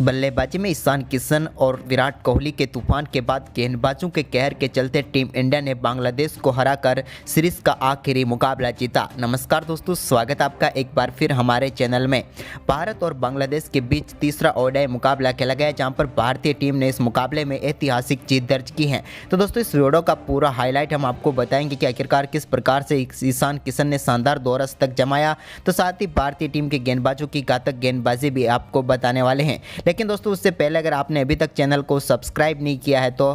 बल्लेबाजी में ईशान किशन और विराट कोहली के तूफान के बाद गेंदबाजों के कहर के चलते टीम इंडिया ने बांग्लादेश को हराकर सीरीज का आखिरी मुकाबला जीता। नमस्कार दोस्तों, स्वागत है आपका एक बार फिर हमारे चैनल में। भारत और बांग्लादेश के बीच तीसरा ओडीआई मुकाबला खेला गया, जहां पर भारतीय टीम ने इस मुकाबले में ऐतिहासिक जीत दर्ज की है। तो दोस्तों, इस वीडियो का पूरा हाईलाइट हम आपको बताएंगे कि आखिरकार किस प्रकार से ईशान किशन ने शानदार 2 शतक जमाया। तो साथ ही भारतीय टीम के गेंदबाजों की घातक गेंदबाजी भी आपको बताने वाले हैं। लेकिन दोस्तों, उससे पहले अगर आपने अभी तक चैनल को सब्सक्राइब नहीं किया है तो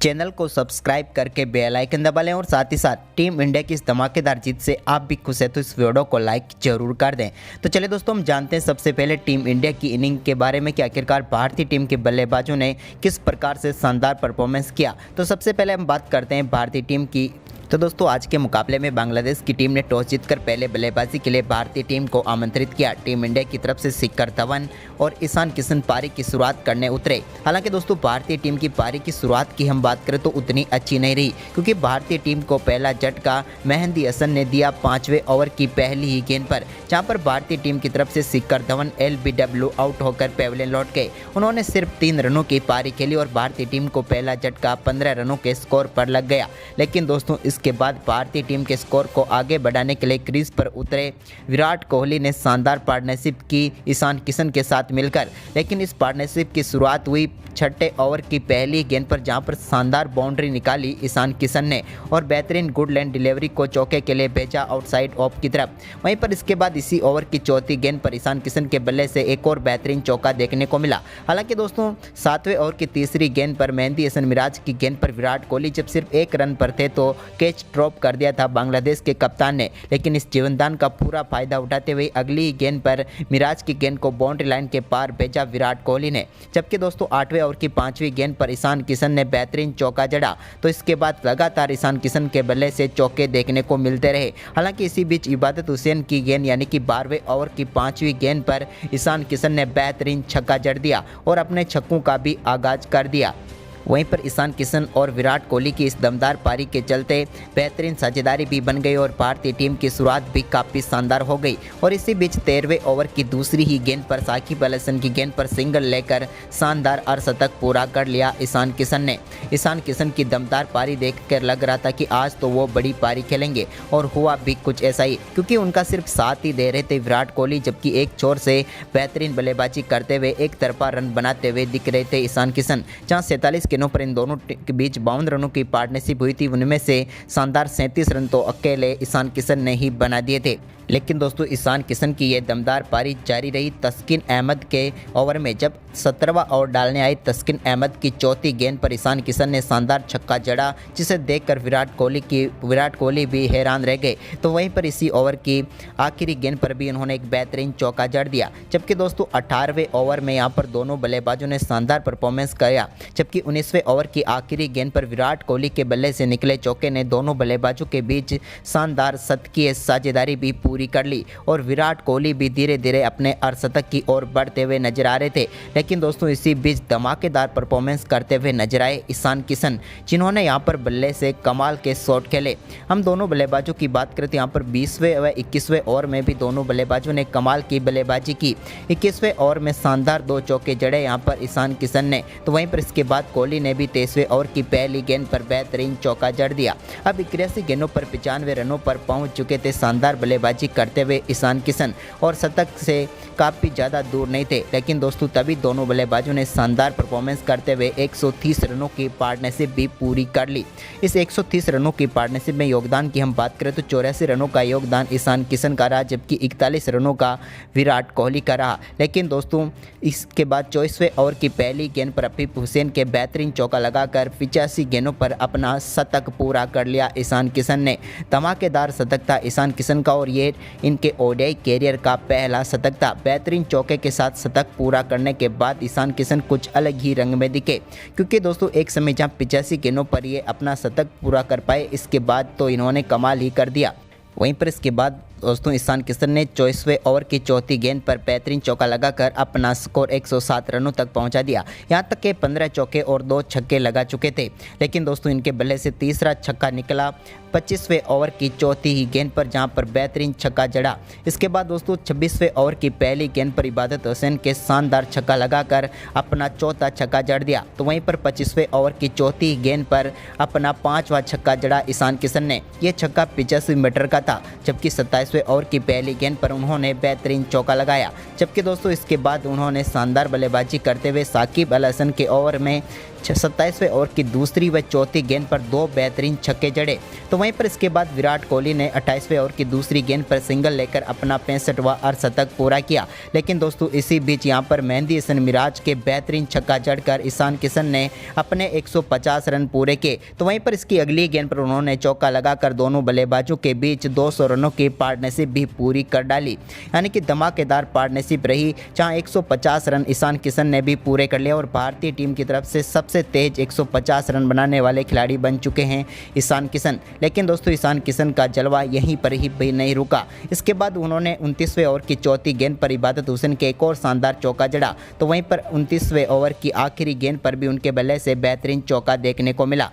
चैनल को सब्सक्राइब करके बेल आइकन दबा लें और साथ ही साथ टीम इंडिया की इस धमाकेदार जीत से आप भी खुश हैं तो इस वीडियो को लाइक जरूर कर दें। तो चलिए दोस्तों, हम जानते हैं सबसे पहले टीम इंडिया की इनिंग के बारे में कि आखिरकार भारतीय टीम के बल्लेबाजों ने किस प्रकार से शानदार परफॉर्मेंस किया। तो सबसे पहले हम बात करते हैं भारतीय टीम की। तो दोस्तों, आज के मुकाबले में बांग्लादेश की टीम ने टॉस जीतकर पहले बल्लेबाजी के लिए भारतीय टीम को आमंत्रित किया। टीम इंडिया की तरफ से शिखर धवन और ईशान किशन पारी की शुरुआत करने उतरे। हालांकि दोस्तों, भारतीय टीम की पारी की शुरुआत की हम बात करें तो उतनी अच्छी नहीं रही, क्योंकि भारतीय टीम को पहला झटका मेहंदी हसन ने दिया 5वें ओवर की पहली ही गेंद पर, जहां पर भारतीय टीम की तरफ से शिखर धवन एलबीडब्ल्यू आउट होकर पेविलियन लौट गए। उन्होंने सिर्फ 3 रनों की पारी खेली और भारतीय टीम को पहला झटका 15 रनों के स्कोर पर लग गया। लेकिन दोस्तों, इसके बाद भारतीय टीम के स्कोर को आगे बढ़ाने के लिए क्रीज पर उतरे विराट कोहली ने शानदार पार्टनरशिप की ईशान किशन के साथ मिलकर। लेकिन इस पार्टनरशिप की शुरुआत हुई 6ठे ओवर की पहली गेंद पर, जहां पर शानदार बाउंड्री निकाली ईशान किशन ने और बेहतरीन गुड लैंड डिलीवरी को चौके के लिए भेजा आउटसाइड ऑफ की तरफ। वहीं पर इसके बाद इसी ओवर की चौथी गेंद पर ईशान किशन के बल्ले से एक और बेहतरीन चौका देखने को मिला। हालांकि दोस्तों, 7वें ओवर की तीसरी गेंद पर मेहंदी हसन मिराज की गेंद पर विराट कोहली जब सिर्फ 1 रन पर थे तो कैच ड्रॉप कर दिया था बांग्लादेश के कप्तान ने। लेकिन इस जीवनदान का पूरा फायदा उठाते हुए अगली ही गेंद पर मिराज की गेंद को बाउंड्री लाइन के पार भेजा विराट कोहली ने। जबकि दोस्तों, 8वें ओवर की 5वीं गेंद पर ईशान किशन ने बेहतरीन चौका जड़ा। तो इसके बाद लगातार ईशान किशन के बल्ले से चौके देखने को मिलते रहे। हालांकि इसी बीच इबादत हुसैन की गेंद यानी कि 12वें ओवर की 5वीं गेंद पर ईशान किशन ने बेहतरीन छक्का जड़ दिया और अपने छक्कों का भी आगाज कर दिया। वहीं पर ईशान किशन और विराट कोहली की इस दमदार पारी के चलते बेहतरीन साझेदारी भी बन गई और भारतीय टीम की शुरुआत भी काफ़ी शानदार हो गई। और इसी बीच 13वें ओवर की दूसरी ही गेंद पर साकिब अल हसन की गेंद पर सिंगल लेकर शानदार अर्धशतक पूरा कर लिया ईशान किशन ने। ईशान किशन की दमदार पारी देखकर लग रहा था कि आज तो वो बड़ी पारी खेलेंगे, और हुआ भी कुछ ऐसा ही, क्योंकि उनका सिर्फ साथ ही दे रहे थे विराट कोहली, जबकि एक छोर से बेहतरीन बल्लेबाजी करते हुए एक तरफा रन बनाते हुए दिख रहे थे ईशान किशन। जहाँ 47 गेंदों पर इन दोनों के बीच 52 रनों की पार्टनरशिप हुई थी, उनमें से शानदार 37 रन तो अकेले ईशान किशन ने ही बना दिए थे। लेकिन दोस्तों, ईशान किशन की ये दमदार पारी जारी रही तस्किन अहमद के ओवर में। जब 17वां ओवर डालने आई तस्किन अहमद की चौथी गेंद पर ईशान किशन ने शानदार छक्का जड़ा, जिसे देखकर विराट कोहली भी हैरान रह गए। तो वहीं पर इसी ओवर की आखिरी गेंद पर भी उन्होंने एक बेहतरीन चौका जड़ दिया। जबकि दोस्तों, 18वें ओवर में यहाँ पर दोनों बल्लेबाजों ने शानदार परफॉर्मेंस किया। जबकि 19वें ओवर की आखिरी गेंद पर विराट कोहली के बल्ले से निकले चौके ने दोनों बल्लेबाजों के बीच शानदार शतकीय साझेदारी भी पूरी कर ली और विराट कोहली भी धीरे धीरे अपने अर्धशतक की ओर बढ़ते हुए नजर आ रहे थे। लेकिन दोस्तों, इसी बीच धमाकेदार परफॉर्मेंस करते हुए नजर आए ईशान किशन, जिन्होंने यहां पर बल्ले से कमाल के शॉट खेले। हम दोनों बल्लेबाजों की बात करें तो यहां पर 20वें व 21वें ओवर में भी दोनों बल्लेबाजों ने कमाल की बल्लेबाजी की। 21वें ओवर में शानदार 2 चौके जड़े यहां पर ईशान किशन ने। तो वहीं पर इसके बाद कोहली ने भी 23वें ओवर की पहली गेंद पर बेहतरीन चौका जड़ दिया। अब 81 गेंदों पर 95 रनों पर पहुंच चुके थे शानदार बल्लेबाजी करते हुए ईशान किशन, और शतक से काफ़ी ज़्यादा दूर नहीं थे। लेकिन दोस्तों, तभी दोनों बल्लेबाजों ने शानदार परफॉर्मेंस करते हुए 130 रनों की पार्टनरशिप भी पूरी कर ली। इस 130 रनों की पार्टनरशिप में योगदान की हम बात करें तो 84 रनों का योगदान ईशान किशन का रहा, जबकि 41 रनों का विराट कोहली का रहा। लेकिन दोस्तों, इसके बाद 24वें ओवर की पहली गेंद पर अफीफ हुसैन के बेहतरीन चौका लगाकर 85 गेंदों पर अपना शतक पूरा कर लिया ईशान किशन ने। धमाकेदार शतक था ईशान किशन का और ये इनके ओडीआई कैरियर का पहला शतक था। बेहतरीन चौके के साथ शतक पूरा करने के बाद ईशान किशन कुछ अलग ही रंग में दिखे, क्योंकि दोस्तों, एक समय जहां 85 गेंदों पर ये अपना शतक पूरा कर पाए, इसके बाद तो इन्होंने कमाल ही कर दिया। वहीं पर इसके बाद दोस्तों ईशान किशन ने 24वें ओवर की चौथी गेंद पर बेहतरीन चौका लगाकर अपना स्कोर 107 रनों तक पहुंचा दिया। यहां तक कि 15 चौके और 2 छक्के लगा चुके थे, लेकिन दोस्तों इनके बल्ले से तीसरा छक्का निकला 25वें ओवर की चौथी ही गेंद पर, जहां पर बेहतरीन छक्का जड़ा। इसके बाद दोस्तों 26वें ओवर की पहली गेंद पर इबादत हुसैन के शानदार छक्का लगाकर अपना चौथा छक्का जड़ दिया। तो वहीं पर 25वें ओवर की चौथी गेंद पर अपना 5वां छक्का जड़ा ईशान किशन ने। यह छक्का 85 मीटर का था, जबकि 27वें ओवर की पहली गेंद पर उन्होंने बेहतरीन चौका लगाया। जबकि दोस्तों इसके बाद उन्होंने शानदार बल्लेबाजी करते हुए साकिब अल हसन के ओवर में 27वें ओवर की दूसरी व चौथी गेंद पर 2 बेहतरीन छक्के जड़े। तो वहीं पर इसके बाद विराट कोहली ने 28वें ओवर की दूसरी गेंद पर सिंगल लेकर अपना 65वां अर्धशतक पूरा किया। लेकिन दोस्तों इसी बीच यहां पर मेहंदी हसन मिराज के बेहतरीन छक्का जड़कर ईशान किशन ने अपने 150 रन पूरे किए। तो वहीं पर इसकी अगली गेंद पर उन्होंने चौका लगाकर दोनों बल्लेबाजों के बीच 200 रनों की पार्टनरशिप भी पूरी कर डाली, यानी कि धमाकेदार पार्टनरशिप रही, जहां 150 रन ईशान किशन ने भी पूरे कर लिए और भारतीय टीम की तरफ से सबसे तेज 150 रन बनाने वाले खिलाड़ी बन चुके हैं ईशान किशन। लेकिन दोस्तों ईशान किशन का जलवा यहीं पर ही भी नहीं रुका। इसके बाद उन्होंने 29वें ओवर की चौथी गेंद पर इबादत हुसैन के एक और शानदार चौका जड़ा। तो वहीं पर 29वें ओवर की आखिरी गेंद पर भी उनके बल्ले से बेहतरीन चौका देखने को मिला।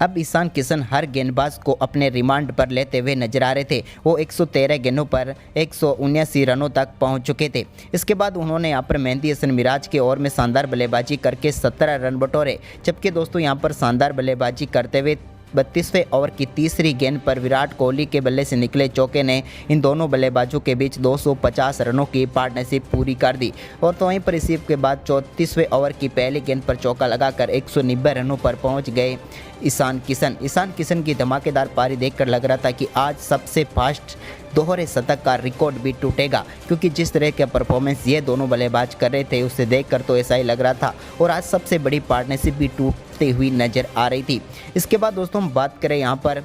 अब ईशान किशन हर गेंदबाज को अपने रिमांड पर लेते हुए नजर आ रहे थे। वो 113 गेंदों पर 179 रनों तक पहुंच चुके थे। इसके बाद उन्होंने यहां पर मेहंदी हसन मिराज के ओवर में शानदार बल्लेबाजी करके 17 रन बटोरे। जबकि दोस्तों यहां पर शानदार बल्लेबाजी करते हुए 32वें ओवर की तीसरी गेंद पर विराट कोहली के बल्ले से निकले चौके ने इन दोनों बल्लेबाजों के बीच 250 रनों की पार्टनरशिप पूरी कर दी। और तो वहीं पर इसी के बाद 34वें ओवर की पहली गेंद पर चौका लगाकर 190 रनों पर पहुंच गए ईशान किशन की धमाकेदार पारी देखकर लग रहा था कि आज सबसे फास्ट दोहरे शतक का रिकॉर्ड भी टूटेगा, क्योंकि जिस तरह का परफॉर्मेंस ये दोनों बल्लेबाज कर रहे थे उसे देखकर तो ऐसा ही लग रहा था। और आज सबसे बड़ी पार्टनरशिप भी टूटती हुई नज़र आ रही थी। इसके बाद दोस्तों हम बात करें यहाँ पर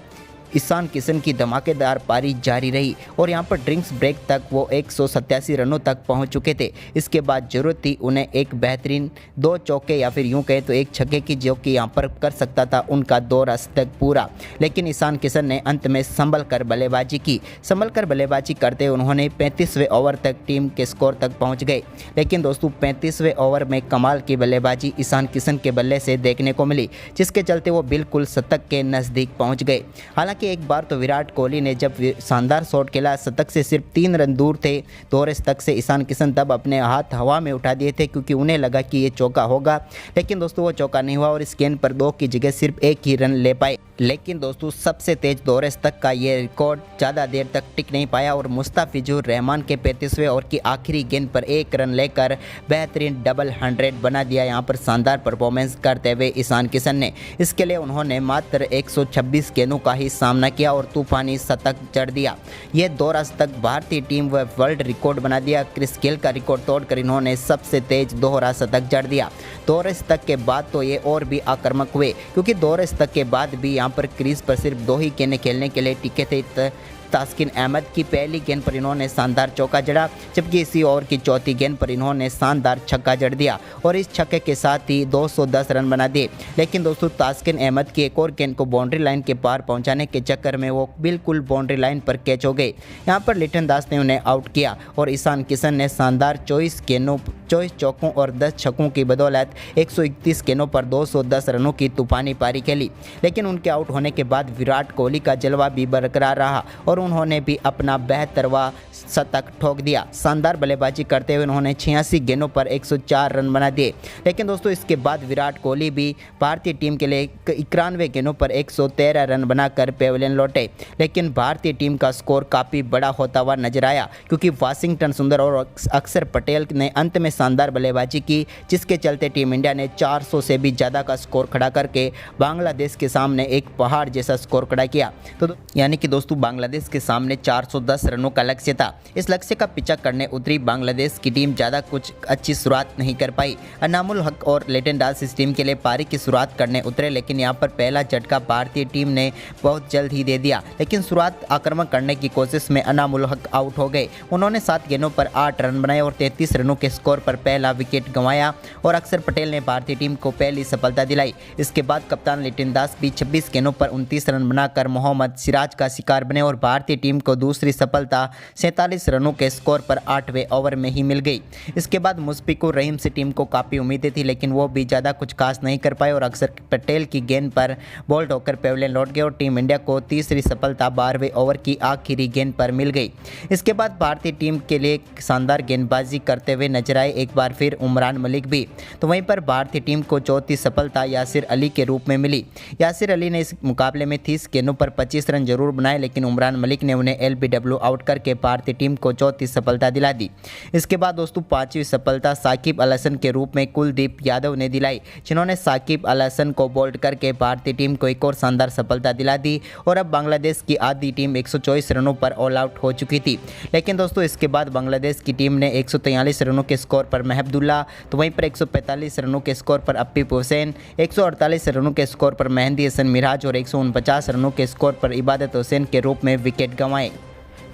ईशान किशन की धमाकेदार पारी जारी रही और यहाँ पर ड्रिंक्स ब्रेक तक वो 187 रनों तक पहुँच चुके थे। इसके बाद ज़रूरत थी उन्हें एक बेहतरीन 2 चौके या फिर यूँ कहें तो एक छक्के की, जो कि यहाँ पर कर सकता था उनका 2 शतक पूरा। लेकिन ईशान किशन ने अंत में संभल कर बल्लेबाजी करते हुए उन्होंने 35वें ओवर तक टीम के स्कोर तक पहुँच गए। लेकिन दोस्तों 35वें ओवर में कमाल की बल्लेबाजी ईशान किशन के बल्ले से देखने को मिली, जिसके चलते वो बिल्कुल शतक के नज़दीक पहुँच गए। हालांकि एक बार तो विराट कोहली ने जब शानदार शॉट खेला, शतक से सिर्फ 3 रन दूर थे दोहरे शतक से ईशान किशन, तब अपने हाथ हवा में उठा दिए थे क्योंकि उन्हें लगा कि ये चौका होगा। लेकिन दोस्तों वो चौका नहीं हुआ और इस गेंद पर 2 की जगह सिर्फ 1 ही रन ले पाए। लेकिन दोस्तों सबसे तेज दोहरे शतक का ये रिकॉर्ड ज़्यादा देर तक टिक नहीं पाया और मुस्तफिजुर रहमान के 35वें ओवर की आखिरी गेंद पर 1 रन लेकर बेहतरीन डबल 100 बना दिया यहाँ पर शानदार परफॉर्मेंस करते हुए ईशान किशन ने। इसके लिए उन्होंने मात्र 126 गेंदों का ही सामना किया और तूफानी शतक जड़ दिया। ये दोहरा शतक भारतीय टीम व वर्ल्ड रिकॉर्ड बना दिया। क्रिस गेल का रिकॉर्ड तोड़कर इन्होंने सबसे तेज दोहरा शतक जड़ दिया। दोहरे शतक के बाद तो ये और भी आक्रामक हुए, क्योंकि दोहरे शतक के बाद भी यहाँ पर क्रीज पर सिर्फ 2 ही गेंदें खेलने के लिए टिके थे। तास्किन अहमद की पहली गेंद पर इन्होंने शानदार चौका जड़ा, जबकि इसी ओवर की चौथी गेंद पर इन्होंने शानदार छक्का जड़ दिया और इस छक्के के साथ ही 210 रन बना दिए। लेकिन दोस्तों तास्किन अहमद की एक और गेंद को बाउंड्री लाइन के पार पहुंचाने के चक्कर में वो बिल्कुल बाउंड्री लाइन पर कैच हो गए। यहां पर लिटन दास ने उन्हें आउट किया और ईशान किशन ने शानदार 24 चौकों और 10 छक्कों की बदौलत 131 गेंदों पर 210 रनों की तूफानी पारी खेली। लेकिन उनके आउट होने के बाद विराट कोहली का जलवा भी बरकरार रहा और उन्होंने भी अपना 72वां शतक ठोक दिया। शानदार बल्लेबाजी करते हुए उन्होंने 86 गेंदों पर 104 रन बना दिए। लेकिन दोस्तों इसके बाद विराट कोहली भी भारतीय टीम के लिए 91 गेंदों पर 113 रन बनाकर पेविलियन लौटे। लेकिन भारतीय टीम का स्कोर काफ़ी बड़ा होता हुआ नजर आया, क्योंकि वाशिंगटन सुंदर और अक्षर पटेल ने अंत में शानदार बल्लेबाजी की, जिसके चलते टीम इंडिया ने 400 से भी ज़्यादा का स्कोर खड़ा करके बांग्लादेश के सामने एक पहाड़ जैसा स्कोर खड़ा किया। तो यानी कि दोस्तों बांग्लादेश के सामने 410 रनों का लक्ष्य था। दिया। इस लक्ष्य का पीछा करने उतरी बांग्लादेश की टीम ज़्यादा कुछ अच्छी शुरुआत नहीं कर पाई। अनामुल हक और लिटन दास इस टीम के लिए पारी की शुरुआत करने उतरे, लेकिन यहाँ पर पहला झटका भारतीय टीम ने बहुत जल्द ही दे दिया। लेकिन शुरुआत आक्रमण करने की कोशिश में अनामुल हक आउट हो गए। उन्होंने 7 गेंदों पर 8 रन बनाए और 33 रनों के स्कोर पर पहला विकेट गंवाया और अक्षर पटेल ने भारतीय टीम को पहली सफलता दिलाई। इसके बाद कप्तान लिटन दास भी 26 गेंदों पर 29 रन बनाकर मोहम्मद सिराज का शिकार बने और भारतीय टीम को दूसरी सफलता 47 रनों के स्कोर पर 8वें ओवर में ही मिल गई। इसके बाद मुशफिकुर रहीम से टीम को काफ़ी उम्मीदें थी, लेकिन वो भी ज़्यादा कुछ खास नहीं कर पाए और अक्षर पटेल की गेंद पर बोल्ड होकर पेविलियन लौट गए और टीम इंडिया को तीसरी सफलता 12वें ओवर की आखिरी गेंद पर मिल गई। इसके बाद भारतीय टीम के लिए शानदार गेंदबाजी करते हुए नजर आए एक बार फिर उमरान मलिक भी। तो वहीं पर भारतीय टीम को चौथी सफलता यासिर अली के रूप में मिली। यासिर अली ने इस मुकाबले में 30 गेंदों पर 25 रन जरूर बनाए, लेकिन उमरान मलिक ने उन्हें LBW आउट करके भारतीय टीम को चौथी सफलता दिला दी। इसके बाद दोस्तों 5वीं सफलता साकिब अल हसन के रूप में कुलदीप यादव ने दिलाई, जिन्होंने साकिब अल हसन को बोल्ड करके भारतीय टीम को एक और शानदार सफलता दिला दी और अब बांग्लादेश की आधी टीम 124 रनों पर ऑल आउट हो चुकी थी। लेकिन दोस्तों इसके बाद बांग्लादेश की टीम ने 143 रनों के स्कोर पर महबुल्ला, तो वहीं पर 145 रनों के स्कोर पर अप्पीप हुसैन, 148 रनों के स्कोर पर मेहंदी हसन मिराज और 149 रनों के स्कोर पर इबादत हुसैन के रूप में विकेट गंवाए।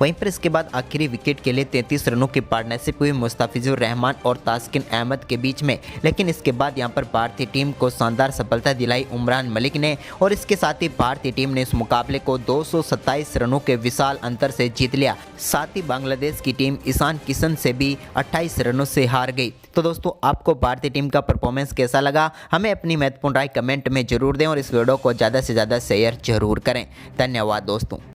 वहीं पर इसके बाद आखिरी विकेट के लिए 33 रनों की पार्टनरशिप हुई मुस्तफिजुर रहमान और तास्किन अहमद के बीच में, लेकिन इसके बाद यहां पर भारतीय टीम को शानदार सफलता दिलाई उमरान मलिक ने और इसके साथ ही भारतीय टीम ने इस मुकाबले को 227 रनों के विशाल अंतर से जीत लिया। साथ ही बांग्लादेश की टीम ईशान किशन से भी 28 रनों से हार गई। तो दोस्तों आपको भारतीय टीम का परफॉर्मेंस कैसा लगा, हमें अपनी महत्वपूर्ण राय कमेंट में जरूर दें और इस वीडियो को ज़्यादा से ज़्यादा शेयर जरूर करें। धन्यवाद दोस्तों।